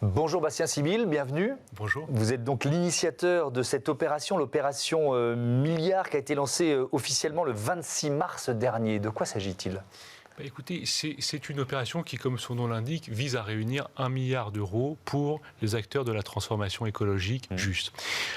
Bonjour Bastien Sibylle, bienvenue. Bonjour. Vous êtes donc l'initiateur de cette opération, l'opération Milliard, qui a été lancée officiellement le 26 mars dernier. De quoi s'agit-il ? Écoutez, c'est une opération qui, comme son nom l'indique, vise à réunir 1 milliard d'euros pour les acteurs de la transformation écologique juste.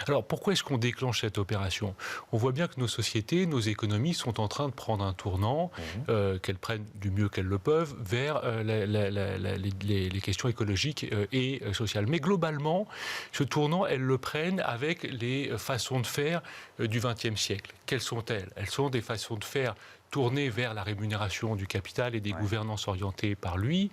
Alors, pourquoi est-ce qu'on déclenche cette opération ? On voit bien que nos sociétés, nos économies sont en train de prendre un tournant, qu'elles prennent du mieux qu'elles le peuvent, vers les questions écologiques et sociales. Mais globalement, ce tournant, elles le prennent avec les façons de faire du XXe siècle. Quelles sont-elles ? Elles sont des façons de faire tourner vers la rémunération du capital et des gouvernances orientées par lui,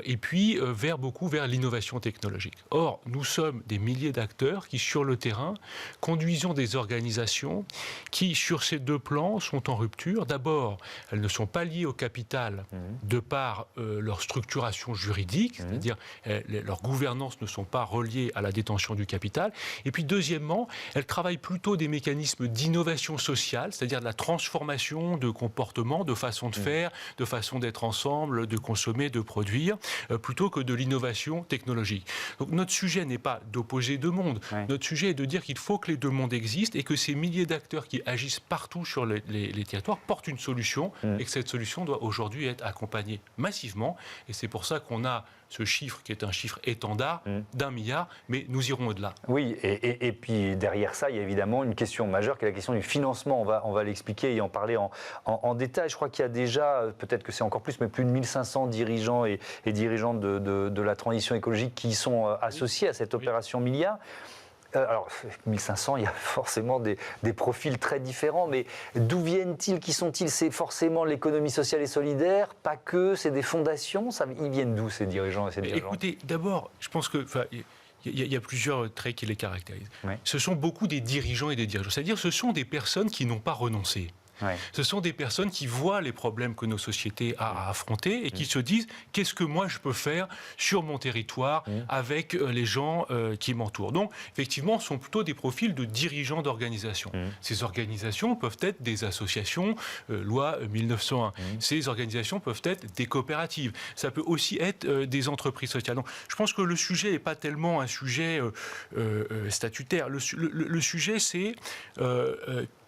et puis vers l'innovation technologique. Or, nous sommes des milliers d'acteurs qui, sur le terrain, conduisons des organisations qui, sur ces deux plans, sont en rupture. D'abord, elles ne sont pas liées au capital de par leur structuration juridique, c'est-à-dire leurs gouvernances ne sont pas reliées à la détention du capital. Et puis, deuxièmement, elles travaillent plutôt des mécanismes d'innovation sociale, c'est-à-dire de la transformation de comportement, de façon de faire, de façon d'être ensemble, de consommer, de produire, plutôt que de l'innovation technologique. Donc notre sujet n'est pas d'opposer deux mondes. Notre sujet est de dire qu'il faut que les deux mondes existent et que ces milliers d'acteurs qui agissent partout sur les territoires portent une solution et que cette solution doit aujourd'hui être accompagnée massivement. Et c'est pour ça qu'on a ce chiffre qui est un chiffre étendard d'1 milliard, mais nous irons au-delà. Oui, et puis derrière ça, il y a évidemment une question majeure qui est la question du financement. On va l'expliquer et en parler en détail. Je crois qu'il y a déjà, peut-être que c'est encore plus, mais plus de 1500 dirigeants et dirigeantes de la transition écologique qui sont associés à cette opération Milliard. Alors, 1500, il y a forcément des profils très différents, mais d'où viennent-ils, qui sont-ils ? C'est forcément l'économie sociale et solidaire, pas que, c'est des fondations, ils viennent d'où ces dirigeants et ces dirigeantes ? Écoutez, d'abord, je pense que... Il y a plusieurs traits qui les caractérisent. Ce sont beaucoup des dirigeants et des dirigeants, c'est-à-dire ce sont des personnes qui n'ont pas renoncé. Ce sont des personnes qui voient les problèmes que nos sociétés ont à affronter et qui se disent « qu'est-ce que moi je peux faire sur mon territoire avec les gens qui m'entourent ?» Donc, effectivement, ce sont plutôt des profils de dirigeants d'organisations. Ces organisations peuvent être des associations, loi 1901. Ces organisations peuvent être des coopératives. Ça peut aussi être des entreprises sociales. Donc, je pense que le sujet n'est pas tellement un sujet statutaire. Le sujet, c'est...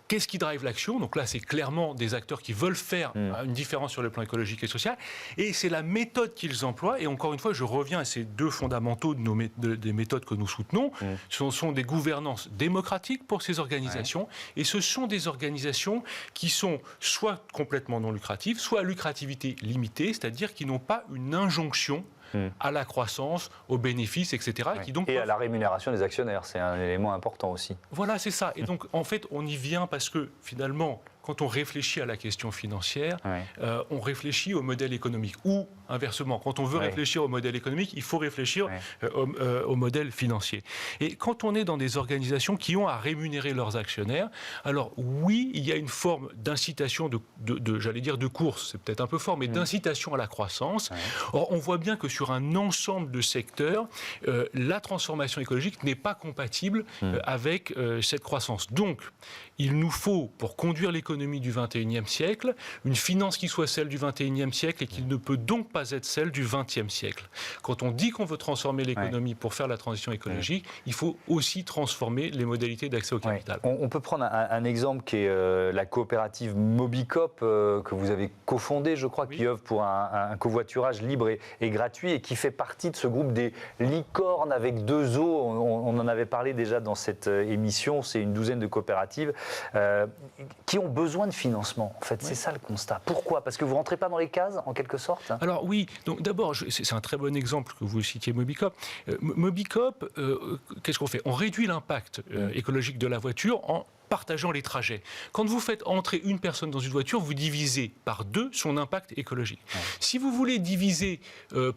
qu'est-ce qui drive l'action ? Donc là, c'est clairement des acteurs qui veulent faire une différence sur le plan écologique et social. Et c'est la méthode qu'ils emploient. Et encore une fois, je reviens à ces deux fondamentaux des méthodes que nous soutenons. Ce sont des gouvernances démocratiques pour ces organisations. Et ce sont des organisations qui sont soit complètement non lucratives, soit à lucrativité limitée, c'est-à-dire qui n'ont pas une injonction à la croissance, aux bénéfices, etc. Et à la rémunération des actionnaires, c'est un élément important aussi. Voilà, c'est ça. Et donc, en fait, on y vient parce que, finalement, quand on réfléchit à la question financière, on réfléchit au modèle économique. Ou, inversement, quand on veut réfléchir au modèle économique, il faut réfléchir au modèle financier. Et quand on est dans des organisations qui ont à rémunérer leurs actionnaires, alors oui, il y a une forme d'incitation, j'allais dire de course, c'est peut-être un peu fort, mais d'incitation à la croissance. Or, on voit bien que sur un ensemble de secteurs, la transformation écologique n'est pas compatible avec cette croissance. Donc, il nous faut, pour conduire l'économie du XXIe siècle, une finance qui soit celle du XXIe siècle et qui ne peut donc pas être celle du XXe siècle. Quand on dit qu'on veut transformer l'économie pour faire la transition écologique, il faut aussi transformer les modalités d'accès au capital. On peut prendre un exemple qui est la coopérative Mobicop que vous avez cofondée, je crois, qui œuvre pour un covoiturage libre et gratuit et qui fait partie de ce groupe des licornes avec deux O. On en avait parlé déjà dans cette émission, c'est une douzaine de coopératives qui ont besoin de financement. En fait, c'est ça le constat. Pourquoi ? Parce que vous ne rentrez pas dans les cases, en quelque sorte ? Alors oui, donc d'abord, c'est un très bon exemple que vous citiez Mobicop. Mobicop, qu'est-ce qu'on fait ? On réduit l'impact écologique de la voiture en partageant les trajets. Quand vous faites entrer une personne dans une voiture, vous divisez par 2 son impact écologique. Si vous voulez diviser ou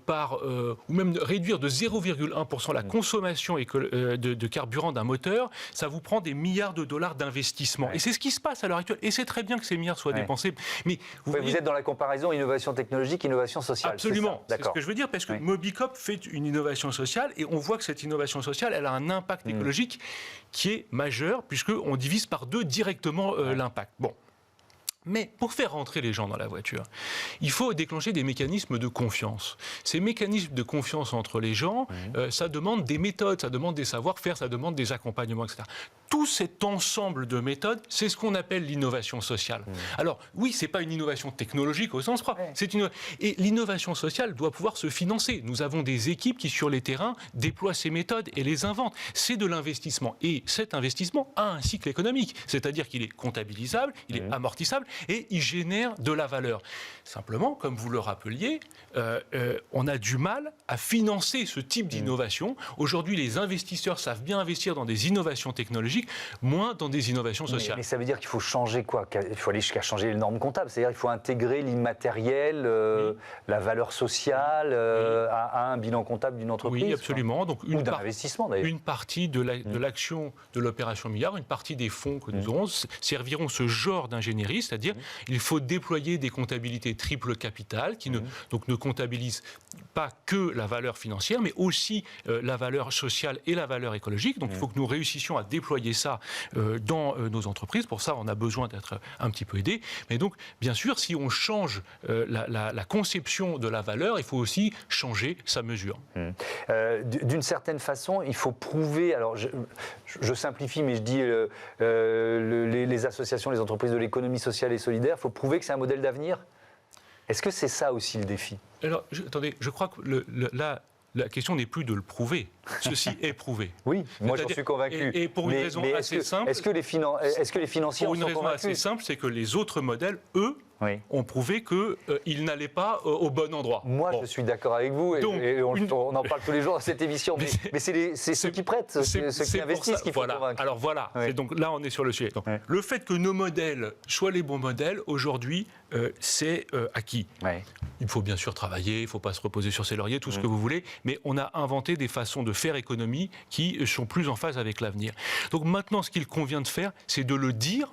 même réduire de 0,1% la consommation de carburant d'un moteur, ça vous prend des milliards de dollars d'investissement. Et c'est ce qui se passe à l'heure actuelle. Et c'est très bien que ces milliards soient dépensés. Mais vous êtes dans la comparaison innovation technologique, innovation sociale. Absolument. C'est ce que je veux dire, parce que Mobicop fait une innovation sociale et on voit que cette innovation sociale, elle a un impact écologique qui est majeur, puisqu'on divise par 2 directement l'impact. Bon. Mais pour faire rentrer les gens dans la voiture, il faut déclencher des mécanismes de confiance. Ces mécanismes de confiance entre les gens, ça demande des méthodes, ça demande des savoir-faire, ça demande des accompagnements, etc. Tout cet ensemble de méthodes, c'est ce qu'on appelle l'innovation sociale. Alors oui, c'est pas une innovation technologique au sens propre, et l'innovation sociale doit pouvoir se financer. Nous avons des équipes qui, sur les terrains, déploient ces méthodes et les inventent. C'est de l'investissement. Et cet investissement a un cycle économique, c'est-à-dire qu'il est comptabilisable, il est amortissable, et il génère de la valeur. Simplement, comme vous le rappeliez, on a du mal à financer ce type d'innovation. Aujourd'hui, les investisseurs savent bien investir dans des innovations technologiques, moins dans des innovations sociales. Mais ça veut dire qu'il faut changer quoi? Il faut aller jusqu'à changer les normes comptables. C'est-à-dire qu'il faut intégrer l'immatériel, la valeur sociale à un bilan comptable d'une entreprise. Oui, absolument. Donc, ou d'un investissement, d'ailleurs. Une partie de l'action de l'opération milliard, une partie des fonds que nous aurons serviront ce genre d'ingénierie, c'est-à-dire il faut déployer des comptabilités triple capital qui ne comptabilisent pas que la valeur financière, mais aussi la valeur sociale et la valeur écologique. Donc il faut que nous réussissions à déployer ça dans nos entreprises. Pour ça, on a besoin d'être un petit peu aidés. Mais donc, bien sûr, si on change la conception de la valeur, il faut aussi changer sa mesure. D'une certaine façon, il faut prouver, alors je simplifie, mais je dis les associations, les entreprises de l'économie sociale et solidaire, il faut prouver que c'est un modèle d'avenir. Est-ce que c'est ça aussi le défi? Alors, attendez, je crois que la question n'est plus de le prouver. Ceci est prouvé. Oui, moi j'en suis convaincu. Et pour une raison assez simple. Est-ce que les financiers en sont convaincus? Pour une raison assez simple, c'est que les autres modèles, eux, ont prouvé qu'ils n'allaient pas au bon endroit. Moi, je suis d'accord avec vous, et on en parle tous les jours dans cette émission, mais c'est ceux qui prêtent, ceux qui investissent qu'il faut convaincre. Alors voilà, et donc là on est sur le sujet. Donc, le fait que nos modèles soient les bons modèles, aujourd'hui, c'est acquis. Il faut bien sûr travailler, il ne faut pas se reposer sur ses lauriers, tout ce que vous voulez, mais on a inventé des façons de faire économie qui sont plus en phase avec l'avenir. Donc maintenant, ce qu'il convient de faire, c'est de le dire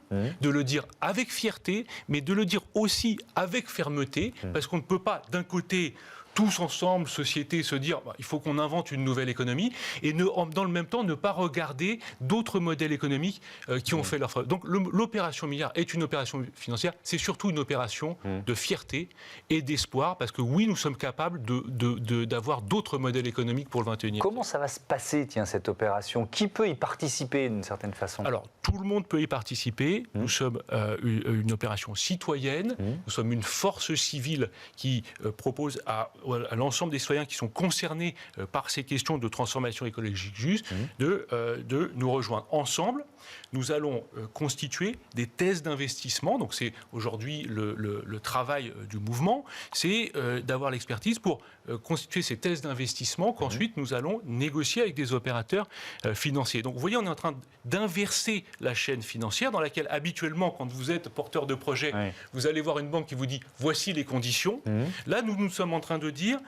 avec fierté, mais de le dire aussi avec fermeté, parce qu'on ne peut pas, d'un côté, tous ensemble, société, se dire il faut qu'on invente une nouvelle économie et dans le même temps ne pas regarder d'autres modèles économiques qui ont fait leur preuve. Donc l'opération milliard est une opération financière, c'est surtout une opération de fierté et d'espoir parce que oui, nous sommes capables d'avoir d'autres modèles économiques pour le 21e siècle. Comment ça va se passer, cette opération? Qui peut y participer d'une certaine façon? Alors, tout le monde peut y participer. Nous sommes une opération citoyenne. Nous sommes une force civile qui propose à l'ensemble des citoyens qui sont concernés par ces questions de transformation écologique juste de nous rejoindre. Ensemble, nous allons constituer des thèses d'investissement. Donc c'est aujourd'hui le travail du mouvement, c'est d'avoir l'expertise pour constituer ces thèses d'investissement qu'ensuite nous allons négocier avec des opérateurs financiers. Donc vous voyez, on est en train d'inverser la chaîne financière dans laquelle habituellement, quand vous êtes porteur de projet, vous allez voir une banque qui vous dit « voici les conditions ». Là, nous sommes en train de dire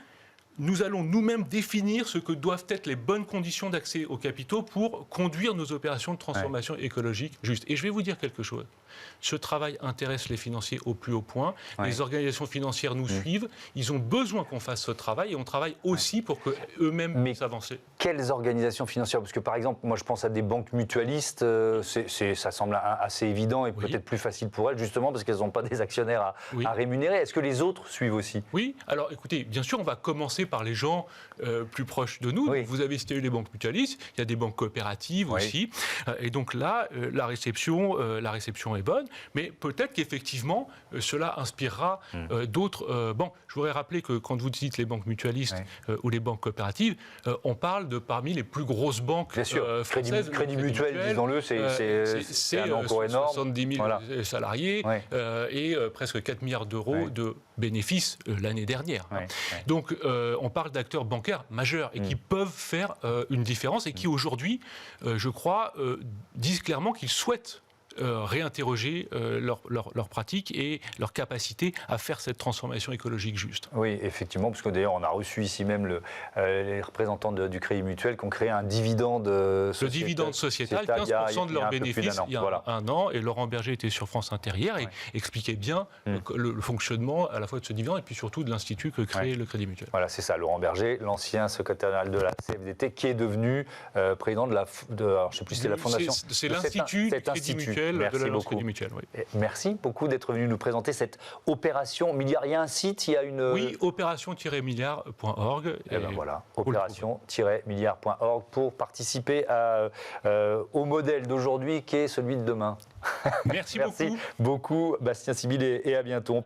nous allons nous-mêmes définir ce que doivent être les bonnes conditions d'accès aux capitaux pour conduire nos opérations de transformation écologique juste. Et je vais vous dire quelque chose. Ce travail intéresse les financiers au plus haut point. Les organisations financières nous suivent. Ils ont besoin qu'on fasse ce travail et on travaille aussi pour qu'eux-mêmes puissent avancer. Quelles organisations financières? Parce que par exemple, moi je pense à des banques mutualistes, ça semble assez évident et peut-être plus facile pour elles, justement parce qu'elles n'ont pas des actionnaires à rémunérer. Est-ce que les autres suivent aussi? Oui, alors écoutez, bien sûr, on va commencer par les gens plus proches de nous. Vous avez cité les banques mutualistes, il y a des banques coopératives aussi. Et donc là, la réception est bonne, mais peut-être qu'effectivement, cela inspirera d'autres banques. Je voudrais rappeler que quand vous dites les banques mutualistes ou les banques coopératives, on parle de parmi les plus grosses banques françaises. Crédit Mutuel, disons-le, c'est un nombre énorme. 70 000 salariés et presque 4 milliards d'euros de bénéfices l'année dernière. Donc on parle d'acteurs bancaires majeurs et qui peuvent faire une différence et qui aujourd'hui, je crois, disent clairement qu'ils souhaitent réinterroger leurs pratiques et leur capacité à faire cette transformation écologique juste. Oui, effectivement, parce que d'ailleurs, on a reçu ici même les représentants du Crédit Mutuel qui ont créé un dividende sociétal. Le dividende sociétal, 15% de leurs bénéfices il y a un an, et Laurent Berger était sur France Inter hier et expliquait bien le fonctionnement à la fois de ce dividende et puis surtout de l'institut que crée le Crédit Mutuel. Voilà, c'est ça, Laurent Berger, l'ancien secrétaire général de la CFDT, qui est devenu président alors, je ne sais plus si c'est la fondation. C'est l'Institut du Crédit Mutuel. mutuelle, Merci de l'Alliance beaucoup. Crédit Mutuel. Oui. Merci beaucoup d'être venu nous présenter cette opération milliard. Il y a un site, il y a une... Oui, opération-milliard.org. Et ben voilà, opération-milliard.org pour participer au modèle d'aujourd'hui qui est celui de demain. Merci beaucoup. Merci beaucoup, Bastien Sibyl, et à bientôt.